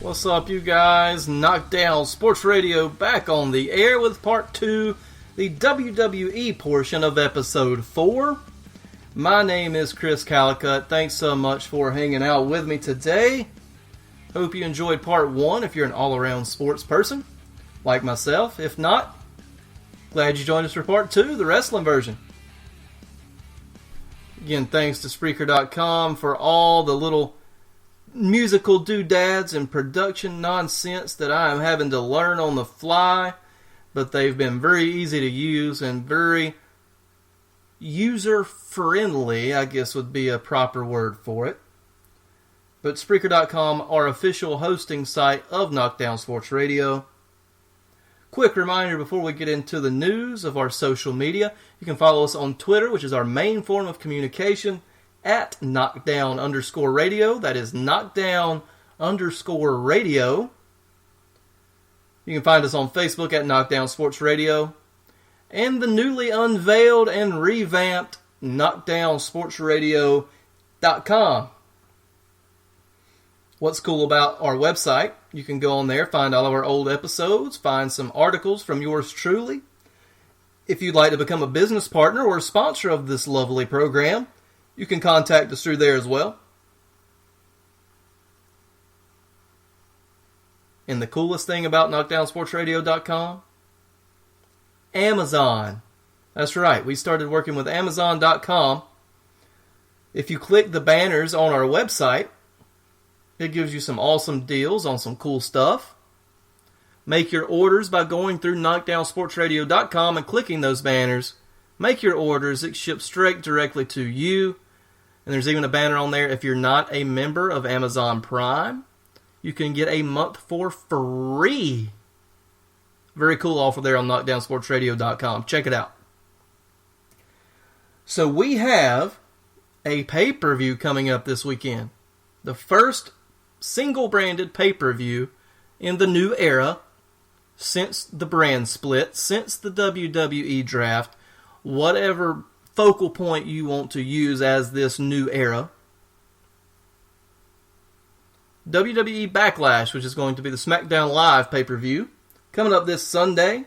What's up, you guys? Knockdown Sports Radio back on the air with part 2, the WWE portion of episode 4. My name is Chris Calicut. Thanks so much for hanging out with me today. Hope you enjoyed part 1 if you're an all-around sports person, like myself. If not, glad you joined us for part 2, the wrestling version. Again, thanks to Spreaker.com for all the little musical doodads and production nonsense that I am having to learn on the fly, but they've been very easy to use and very user-friendly, I guess would be a proper word for it. But Spreaker.com, our official hosting site of Knockdown Sports Radio. Quick reminder before we get into the news of our social media, you can follow us on Twitter, which is our main form of communication, at knockdown_radio. That is knockdown_radio. You can find us on Facebook at Knockdown Sports Radio. And the newly unveiled and revamped knockdownsportsradio.com. What's cool about our website, you can go on there, find all of our old episodes, find some articles from yours truly. If you'd like to become a business partner or a sponsor of this lovely program, you can contact us through there as well. And the coolest thing about knockdownsportsradio.com? Amazon. That's right, we started working with Amazon.com. If you click the banners on our website, it gives you some awesome deals on some cool stuff. Make your orders by going through knockdownsportsradio.com and clicking those banners. Make your orders. It ships straight directly to you. And there's even a banner on there. If you're not a member of Amazon Prime, you can get a month for free. Very cool offer there on knockdownsportsradio.com. Check it out. So we have a pay-per-view coming up this weekend. The first single-branded pay-per-view in the new era since the brand split, since the WWE draft, whatever focal point you want to use as this new era. WWE Backlash, which is going to be the SmackDown Live pay-per-view, coming up this Sunday.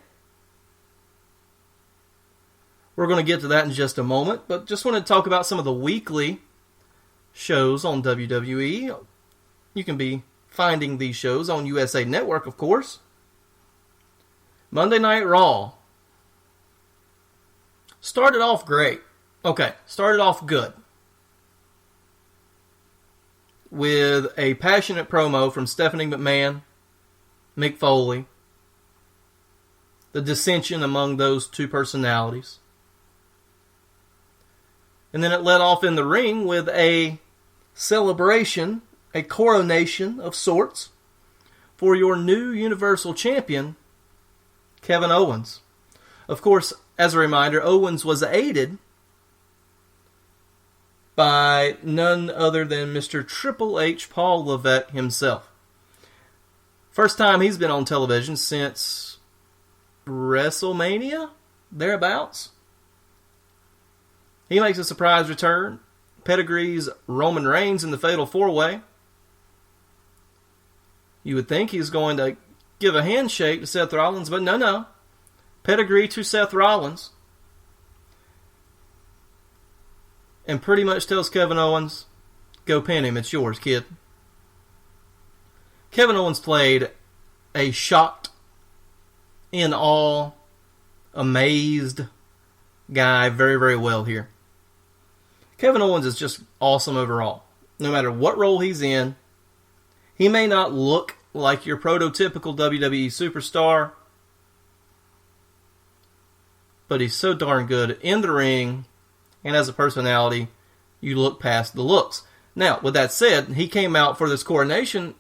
We're going to get to that in just a moment, but just want to talk about some of the weekly shows on WWE. You can be finding these shows on USA Network, of course. Monday Night Raw. Started off great. Okay, started off good. With a passionate promo from Stephanie McMahon, Mick Foley. The dissension among those two personalities. And then it led off in the ring with a celebration, a coronation of sorts, for your new Universal Champion, Kevin Owens. Of course, as a reminder, Owens was aided by none other than Mr. Triple H, Paul Levesque himself. First time he's been on television since WrestleMania, thereabouts. He makes a surprise return, pedigrees Roman Reigns in the Fatal 4-Way. You would think he's going to give a handshake to Seth Rollins, but no. Pedigree to Seth Rollins. And pretty much tells Kevin Owens, go pin him, it's yours, kid. Kevin Owens played a shocked, in awe, amazed guy very, very well here. Kevin Owens is just awesome overall. No matter what role he's in, he may not look like your prototypical WWE superstar, but he's so darn good in the ring, and as a personality, you look past the looks. Now, with that said, he came out for this coronation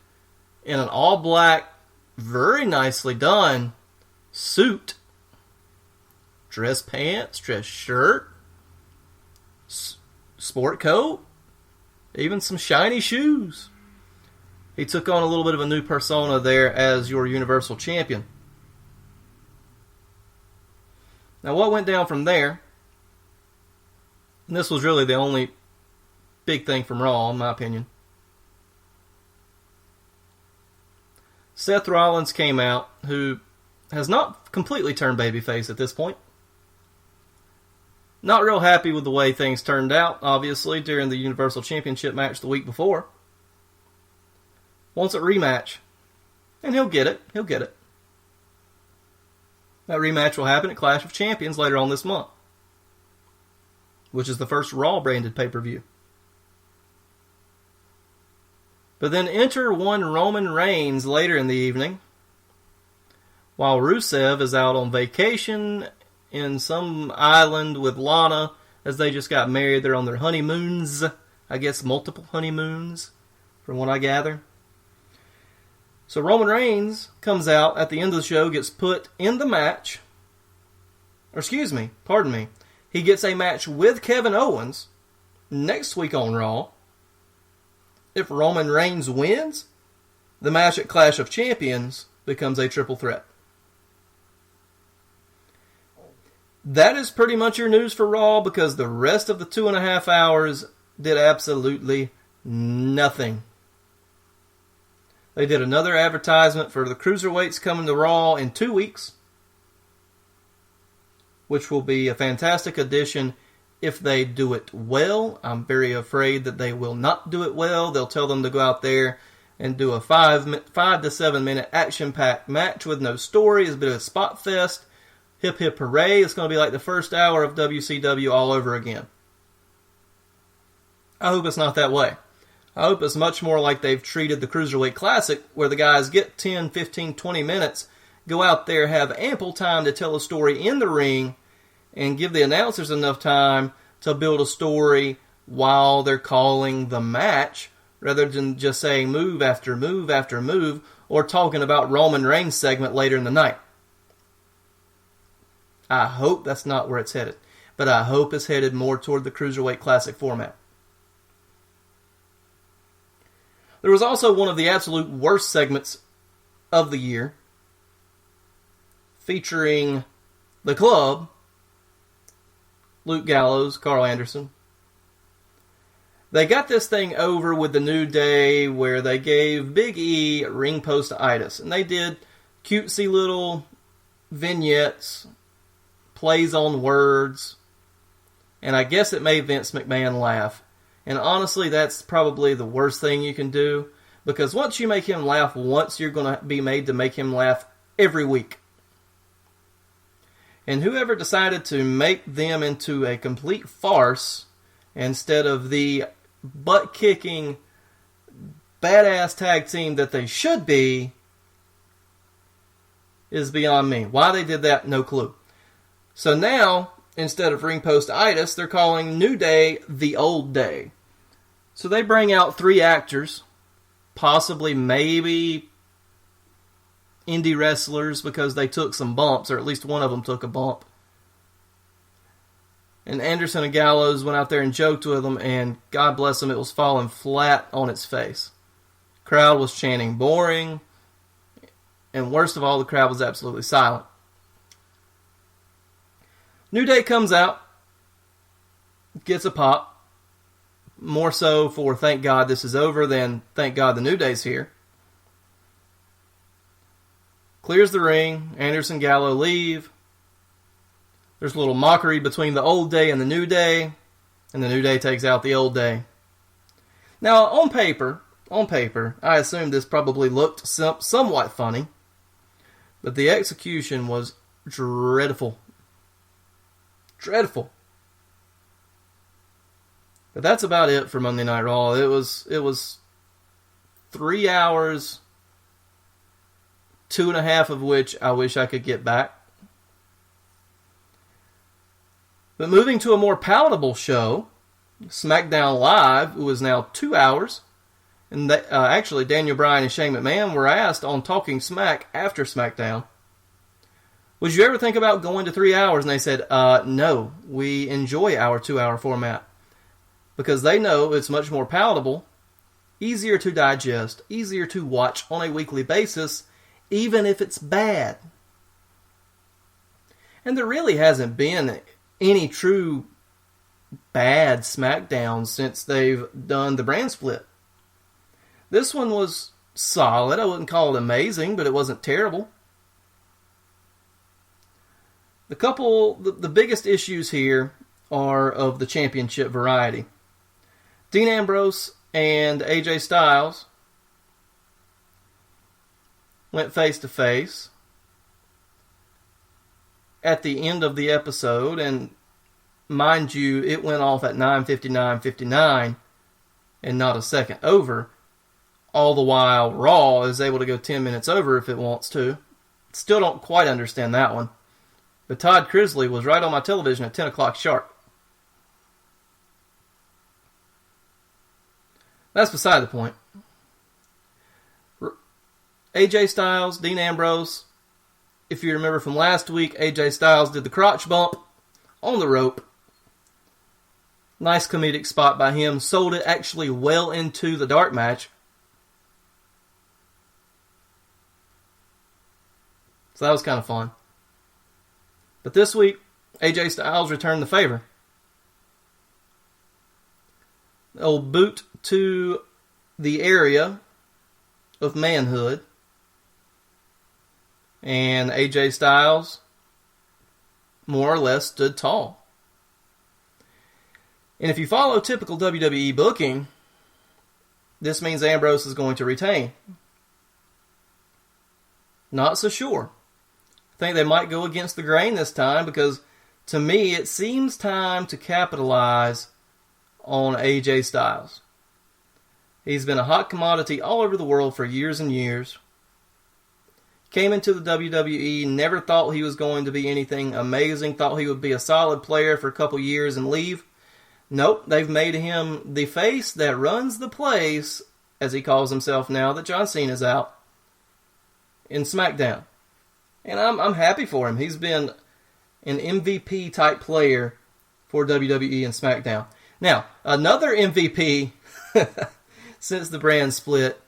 in an all-black, very nicely done suit, dress pants, dress shirt, sport coat, even some shiny shoes. He took on a little bit of a new persona there as your Universal Champion. Now, what went down from there, and this was really the only big thing from Raw, in my opinion. Seth Rollins came out, who has not completely turned babyface at this point. Not real happy with the way things turned out, obviously, during the Universal Championship match the week before. Wants a rematch. And he'll get it. He'll get it. That rematch will happen at Clash of Champions later on this month, which is the first Raw-branded pay-per-view. But then enter one Roman Reigns later in the evening, while Rusev is out on vacation in some island with Lana, as they just got married. They're on their honeymoons. I guess multiple honeymoons, from what I gather. So Roman Reigns comes out at the end of the show, gets put in the match. Pardon me. He gets a match with Kevin Owens next week on Raw. If Roman Reigns wins, the match at Clash of Champions becomes a triple threat. That is pretty much your news for Raw, because the rest of the 2.5 hours did absolutely nothing. They did another advertisement for the Cruiserweights coming to Raw in 2 weeks, which will be a fantastic addition if they do it well. I'm very afraid that they will not do it well. They'll tell them to go out there and do a 5 to 7 minute action-packed match with no story. It's a bit of a spot fest. Hip hip hooray. It's going to be like the first hour of WCW all over again. I hope it's not that way. I hope it's much more like they've treated the Cruiserweight Classic, where the guys get 10, 15, 20 minutes, go out there, have ample time to tell a story in the ring, and give the announcers enough time to build a story while they're calling the match, rather than just saying move after move after move, or talking about Roman Reigns' segment later in the night. I hope that's not where it's headed, but I hope it's headed more toward the Cruiserweight Classic format. There was also one of the absolute worst segments of the year, featuring The Club, Luke Gallows, Carl Anderson. They got this thing over with the New Day, where they gave Big E ring post-itis, and they did cutesy little vignettes, plays on words, and I guess it made Vince McMahon laugh. And honestly, that's probably the worst thing you can do, because once you make him laugh once, you're going to be made to make him laugh every week. And whoever decided to make them into a complete farce instead of the butt-kicking, badass tag team that they should be is beyond me. Why they did that, no clue. So now, instead of ring post-itis, they're calling New Day the Old Day. So they bring out 3 actors, possibly maybe indie wrestlers, because they took some bumps, or at least one of them took a bump. And Anderson and Gallows went out there and joked with them, and God bless them, it was falling flat on its face. Crowd was chanting boring, and worst of all, the crowd was absolutely silent. New Day comes out, gets a pop, more so for thank God this is over than thank God the New Day's here. Clears the ring, Anderson, Gallo leave. There's a little mockery between the Old Day and the New Day, and the New Day takes out the Old Day. Now, on paper, I assume this probably looked somewhat funny, but the execution was dreadful. Dreadful. But that's about it for Monday Night Raw. It was 3 hours, 2.5 of which I wish I could get back. But moving to a more palatable show, SmackDown Live, it was now 2 hours. And actually, Daniel Bryan and Shane McMahon were asked on Talking Smack after SmackDown, would you ever think about going to 3 hours? And they said, no, we enjoy our 2-hour format. Because they know it's much more palatable, easier to digest, easier to watch on a weekly basis, even if it's bad. And there really hasn't been any true bad SmackDowns since they've done the brand split. This one was solid. I wouldn't call it amazing, but it wasn't terrible. The biggest issues here are of the championship variety. Dean Ambrose and AJ Styles went face to face at the end of the episode, and mind you, it went off at 9:59:59 and not a second over. All the while, Raw is able to go 10 minutes over if it wants to. Still don't quite understand that one. But Todd Crisley was right on my television at 10 o'clock sharp. That's beside the point. AJ Styles, Dean Ambrose. If you remember from last week, AJ Styles did the crotch bump on the rope. Nice comedic spot by him. Sold it actually well into the dark match. So that was kind of fun. But this week, AJ Styles returned the favor. The old boot to the area of manhood. And AJ Styles more or less stood tall. And if you follow typical WWE booking, this means Ambrose is going to retain. Not so sure. I think they might go against the grain this time because, to me, it seems time to capitalize on AJ Styles. He's been a hot commodity all over the world for years and years. Came into the WWE, never thought he was going to be anything amazing, thought he would be a solid player for a couple years and leave. Nope, they've made him the face that runs the place, as he calls himself now that John Cena's out, in SmackDown. And I'm happy for him. He's been an MVP type player for WWE and SmackDown. Now, another MVP since the brand split,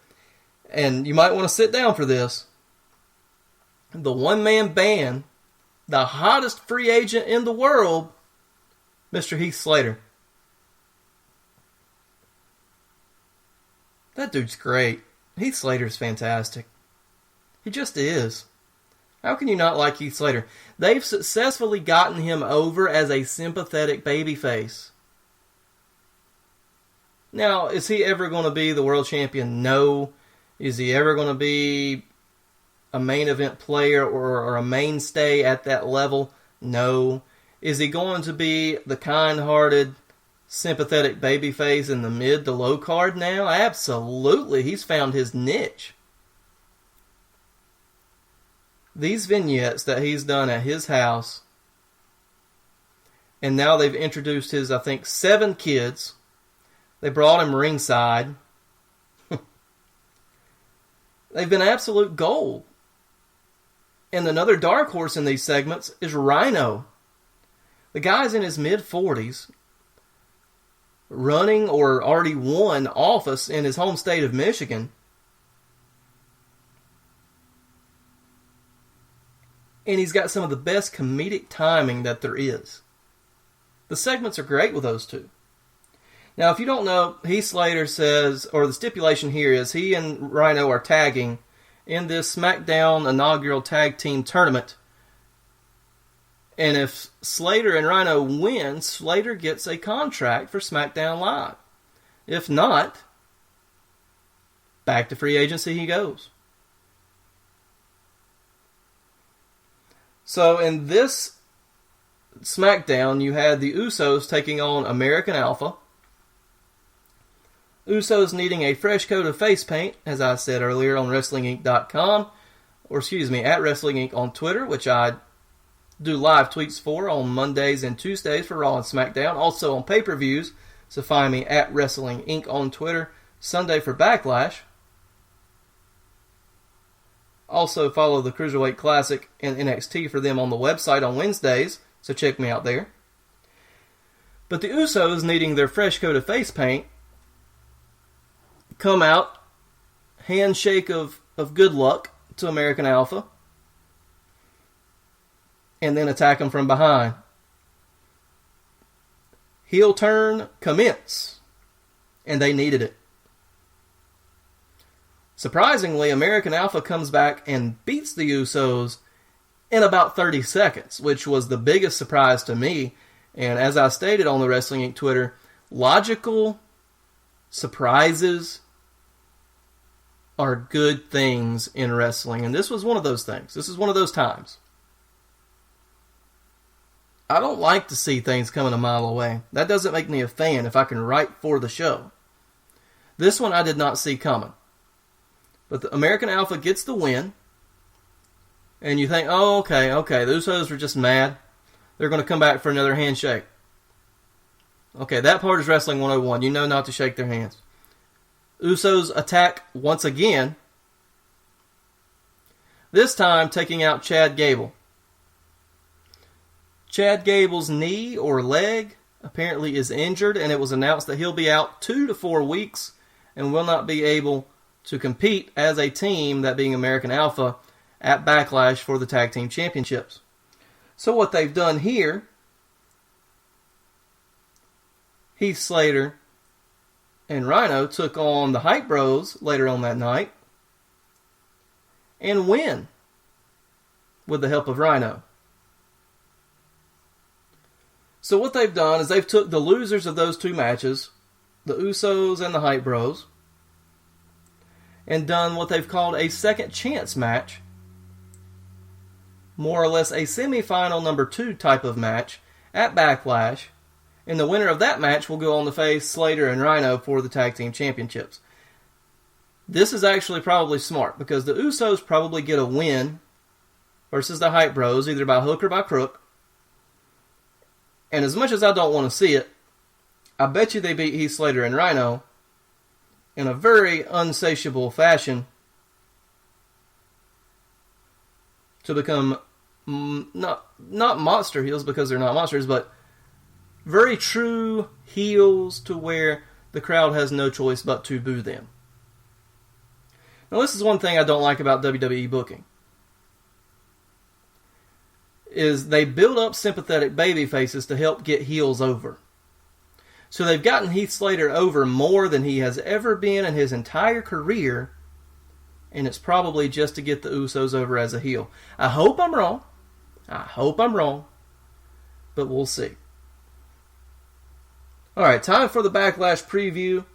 and you might want to sit down for this, the one-man band, the hottest free agent in the world, Mr. Heath Slater. That dude's great. Heath Slater's fantastic. He just is. How can you not like Heath Slater? They've successfully gotten him over as a sympathetic babyface. Now, is he ever going to be the world champion? No. Is he ever going to be a main event player or a mainstay at that level? No. Is he going to be the kind-hearted, sympathetic babyface in the mid to low card now? Absolutely. He's found his niche. These vignettes that he's done at his house, and now they've introduced his, I think, 7 kids. They brought him ringside. They've been absolute gold. And another dark horse in these segments is Rhino. The guy's in his mid-40s, running or already won office in his home state of Michigan. And he's got some of the best comedic timing that there is. The segments are great with those two. Now, if you don't know, Heath Slater says, or the stipulation here is, he and Rhino are tagging in this SmackDown inaugural tag team tournament. And if Slater and Rhino win, Slater gets a contract for SmackDown Live. If not, back to free agency he goes. So in this SmackDown, you had the Usos taking on American Alpha. Usos needing a fresh coat of face paint, as I said earlier, on WrestlingInc.com, or at Wrestling Inc. on Twitter, which I do live tweets for on Mondays and Tuesdays for Raw and SmackDown. Also on pay-per-views, so find me at Wrestling Inc. on Twitter. Sunday for Backlash. Also follow the Cruiserweight Classic and NXT for them on the website on Wednesdays, so check me out there. But the Usos, needing their fresh coat of face paint, come out, handshake of good luck to American Alpha, and then attack them from behind. Heel turn commence, and they needed it. Surprisingly, American Alpha comes back and beats the Usos in about 30 seconds, which was the biggest surprise to me. And as I stated on the Wrestling Inc. Twitter, logical surprises are good things in wrestling. And this was one of those things. This is one of those times. I don't like to see things coming a mile away. That doesn't make me a fan if I can write for the show. This one I did not see coming. But the American Alpha gets the win. And you think, oh, okay, the Usos were just mad. They're going to come back for another handshake. Okay, that part is Wrestling 101. You know not to shake their hands. Usos attack once again. This time taking out Chad Gable. Chad Gable's knee or leg apparently is injured, and it was announced that he'll be out 2 to 4 weeks and will not be able to compete as a team, that being American Alpha, at Backlash for the Tag Team Championships. So what they've done here, Heath Slater and Rhino took on the Hype Bros later on that night and win with the help of Rhino. So what they've done is they've took the losers of those two matches, the Usos and the Hype Bros, and done what they've called a second chance match, more or less a semi-final number 2 type of match at Backlash, and the winner of that match will go on to face Slater and Rhino for the Tag Team Championships. This is actually probably smart, because the Usos probably get a win versus the Hype Bros, either by hook or by crook. And as much as I don't want to see it, I bet you they beat Heath Slater and Rhino in a very unsatiable fashion to become not monster heels, because they're not monsters, but very true heels to where the crowd has no choice but to boo them. Now, this is one thing I don't like about WWE booking, is they build up sympathetic baby faces to help get heels over. So they've gotten Heath Slater over more than he has ever been in his entire career, and it's probably just to get the Usos over as a heel. I hope I'm wrong, but we'll see. Alright, time for the Backlash preview.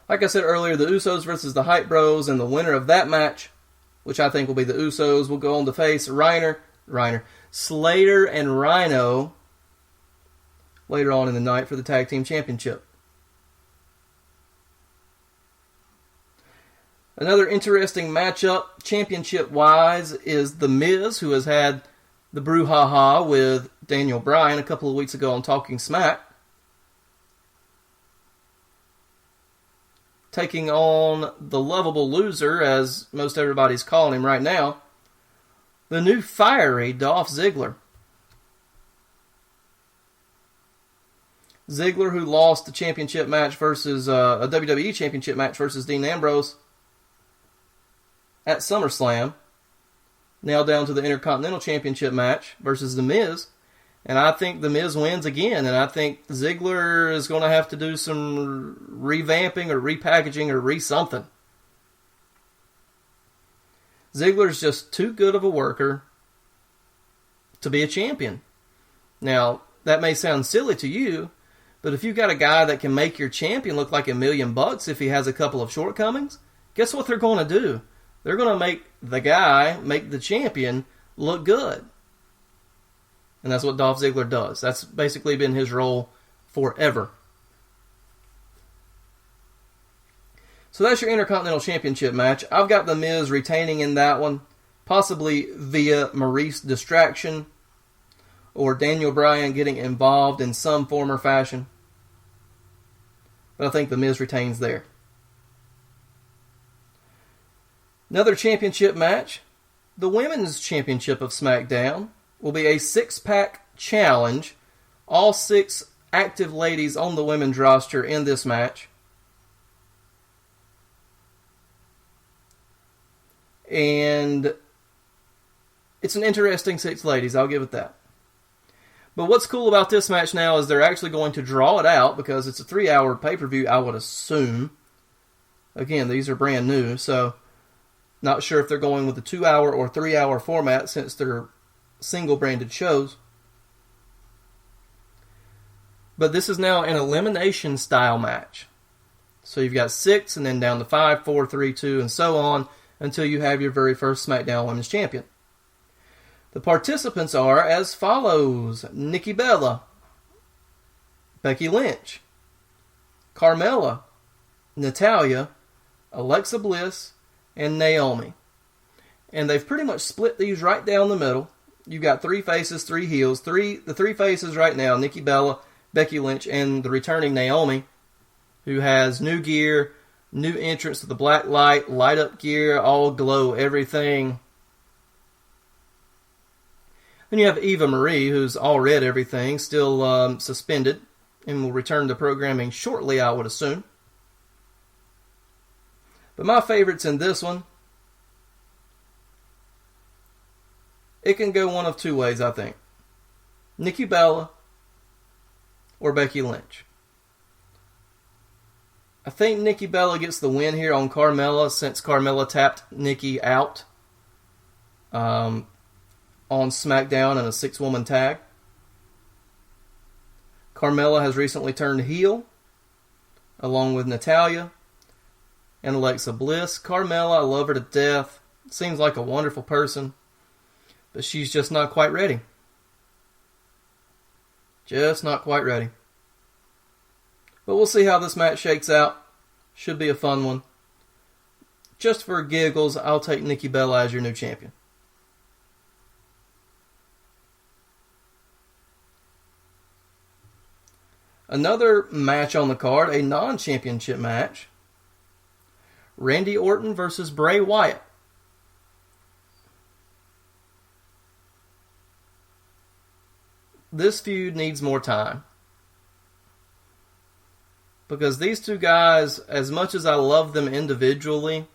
Like I said earlier, the Usos versus the Hype Bros, and the winner of that match, which I think will be the Usos, will go on to face Slater and Rhino later on in the night for the Tag Team Championship. Another interesting matchup, championship-wise, is The Miz, who has had the brouhaha with Daniel Bryan a couple of weeks ago on Talking Smack, taking on the lovable loser, as most everybody's calling him right now, the new fiery Dolph Ziggler. Ziggler, who lost the championship match versus a WWE championship match versus Dean Ambrose at SummerSlam, now down to the Intercontinental Championship match versus The Miz. And I think The Miz wins again, and I think Ziggler is going to have to do some revamping or repackaging or re-something. Ziggler's just too good of a worker to be a champion. Now, that may sound silly to you, but if you've got a guy that can make your champion look like $1 million if he has a couple of shortcomings, guess what they're going to do? They're going to make the champion, look good. And that's what Dolph Ziggler does. That's basically been his role forever. So that's your Intercontinental Championship match. I've got The Miz retaining in that one, possibly via Maurice distraction or Daniel Bryan getting involved in some form or fashion. But I think The Miz retains there. Another championship match, the Women's Championship of SmackDown, will be a 6-pack challenge. All 6 active ladies on the women's roster in this match. And it's an interesting 6 ladies, I'll give it that. But what's cool about this match now is they're actually going to draw it out, because it's a 3-hour pay-per-view, I would assume. Again, these are brand new, so not sure if they're going with a 2-hour or 3-hour format since they're single branded shows. But this is now an elimination style match. So you've got 6 and then down to 5, 4, 3, 2, and so on until you have your very first SmackDown Women's Champion. The participants are as follows: Nikki Bella, Becky Lynch, Carmella, Natalya, Alexa Bliss, and Naomi. And they've pretty much split these right down the middle. You've got 3 faces, 3 heels. The 3 faces right now: Nikki Bella, Becky Lynch, and the returning Naomi, who has new gear, new entrance to the black light up gear, all glow, everything. Then you have Eva Marie, who's all red everything, still suspended, and will return to programming shortly, I would assume. But my favorites in this one, it can go one of 2 ways, I think. Nikki Bella or Becky Lynch. I think Nikki Bella gets the win here on Carmella, since Carmella tapped Nikki out on SmackDown in a 6-woman tag. Carmella has recently turned heel, along with Natalya and Alexa Bliss. Carmella, I love her to death. Seems like a wonderful person, but she's just not quite ready. Just not quite ready. But we'll see how this match shakes out. Should be a fun one. Just for giggles, I'll take Nikki Bella as your new champion. Another match on the card, a non-championship match. Randy Orton versus Bray Wyatt. This feud needs more time. Because these 2 guys, as much as I love them individually,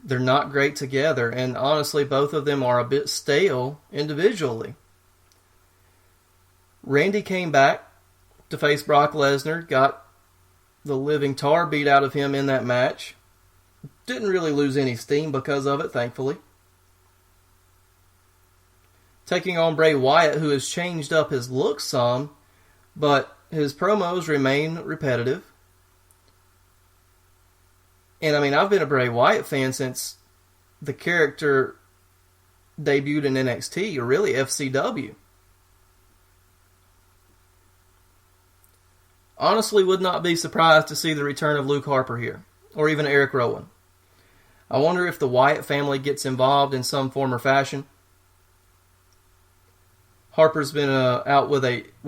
they're not great together. And honestly, both of them are a bit stale individually. Randy came back to face Brock Lesnar, got the living tar beat out of him in that match. Didn't really lose any steam because of it, thankfully. Taking on Bray Wyatt, who has changed up his look some, but his promos remain repetitive. And I mean, I've been a Bray Wyatt fan since the character debuted in NXT, or really FCW. Honestly, would not be surprised to see the return of Luke Harper here, or even Eric Rowan. I wonder if the Wyatt family gets involved in some form or fashion. Harper's been out with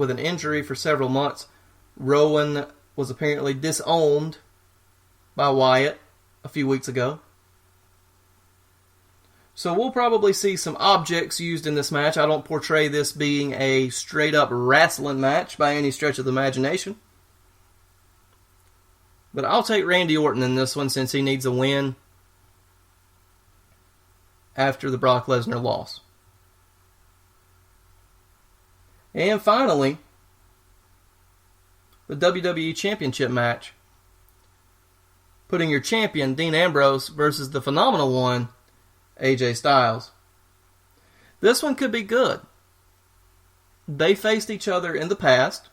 an injury for several months. Rowan was apparently disowned by Wyatt a few weeks ago. So we'll probably see some objects used in this match. I don't portray this being a straight-up wrestling match by any stretch of the imagination. But I'll take Randy Orton in this one since he needs a win after the Brock Lesnar loss. And finally, the WWE Championship match. Putting your champion, Dean Ambrose, versus the phenomenal one, AJ Styles. This one could be good. They faced each other in the past.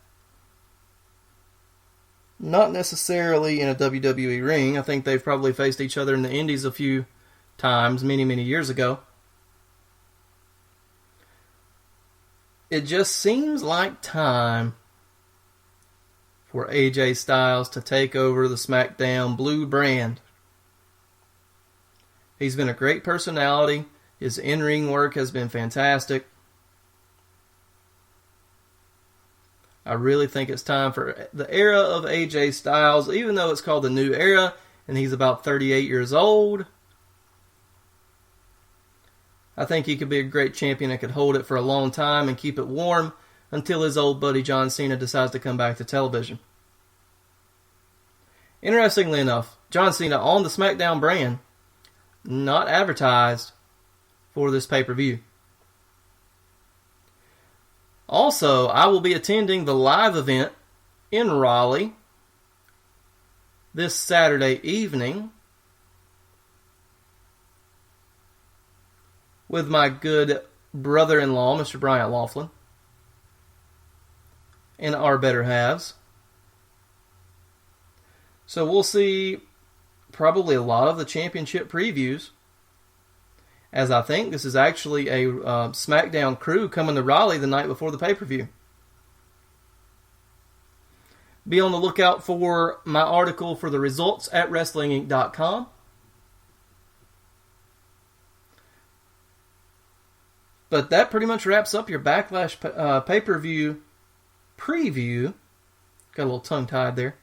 Not necessarily in a WWE ring. I think they've probably faced each other in the Indies a few times, many, many years ago. It just seems like time for AJ Styles to take over the SmackDown Blue brand. He's been a great personality. His in-ring work has been fantastic. I really think it's time for the era of AJ Styles, even though it's called the New Era, and he's about 38 years old. I think he could be a great champion and could hold it for a long time and keep it warm until his old buddy John Cena decides to come back to television. Interestingly enough, John Cena on the SmackDown brand, not advertised for this pay-per-view. Also, I will be attending the live event in Raleigh this Saturday evening with my good brother-in-law, Mr. Bryant Laughlin, and our better halves. So we'll see probably a lot of the championship previews, as I think this is actually a SmackDown crew coming to Raleigh the night before the pay-per-view. Be on the lookout for my article for the results at WrestlingInc.com. But that pretty much wraps up your Backlash pay-per-view preview. Got a little tongue-tied there.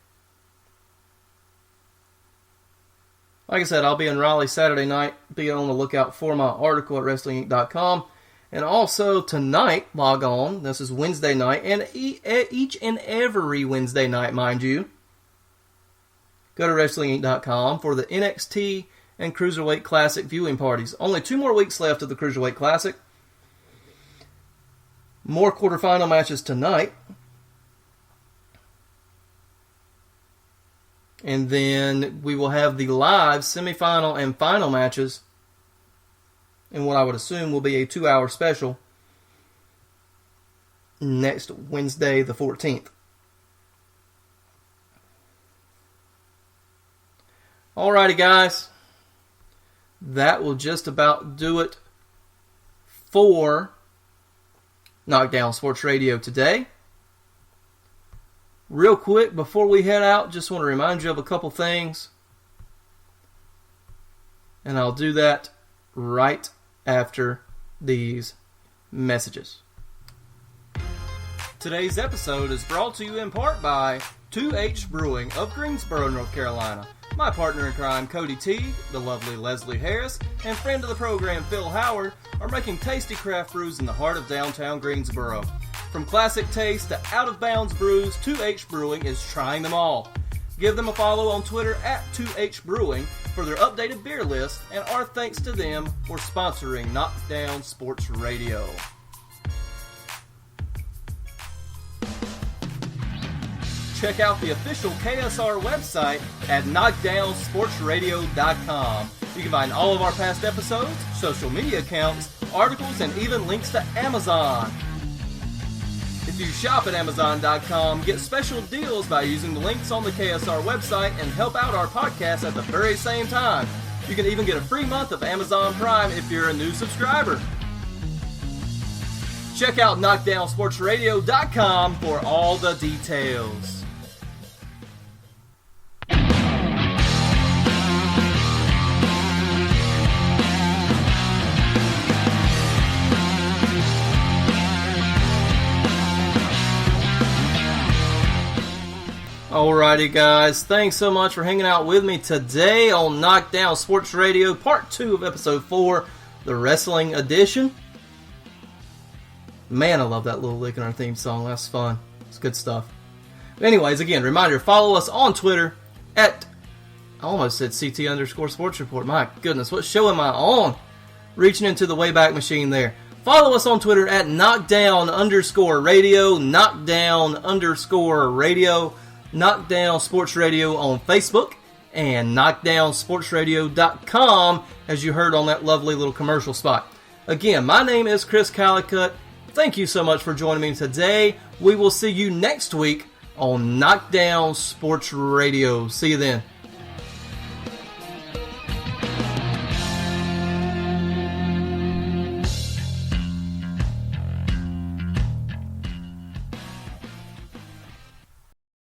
Like I said, I'll be in Raleigh Saturday night. Be on the lookout for my article at WrestlingInc.com. And also tonight, log on. This is Wednesday night. And each and every Wednesday night, mind you, go to WrestlingInc.com for the NXT and Cruiserweight Classic viewing parties. Only 2 more weeks left of the Cruiserweight Classic. More quarterfinal matches tonight. And then we will have the live semifinal and final matches in what I would assume will be a 2-hour special next Wednesday the 14th. Alrighty, guys. That will just about do it for Knockdown Sports Radio today. Real quick, before we head out, just want to remind you of a couple things. And I'll do that right after these messages. Today's episode is brought to you in part by 2H Brewing of Greensboro, North Carolina. My partner in crime, Cody Teague, the lovely Leslie Harris, and friend of the program, Phil Howard, are making tasty craft brews in the heart of downtown Greensboro. From classic taste to out-of-bounds brews, 2H Brewing is trying them all. Give them a follow on Twitter at 2H Brewing for their updated beer list, and our thanks to them for sponsoring Knockdown Sports Radio. Check out the official KSR website at knockdownsportsradio.com. You can find all of our past episodes, social media accounts, articles, and even links to Amazon. If you shop at Amazon.com, get special deals by using the links on the KSR website and help out our podcast at the very same time. You can even get a free month of Amazon Prime if you're a new subscriber. Check out KnockdownSportsRadio.com for all the details. Alrighty, guys. Thanks so much for hanging out with me today on Knockdown Sports Radio, Part 2 of Episode 4, the Wrestling Edition. Man, I love that little lick in our theme song. That's fun. It's good stuff. But anyways, again, reminder, follow us on Twitter at, I almost said CT_Sports Report. My goodness, what show am I on? Reaching into the Wayback Machine there. Follow us on Twitter at Knockdown_Radio, Knockdown_Radio. Knockdown Sports Radio on Facebook, and knockdownsportsradio.com, as you heard on that lovely little commercial spot. Again, my name is Chris Callicutt. Thank you so much for joining me today. We will see you next week on Knockdown Sports Radio. See you then.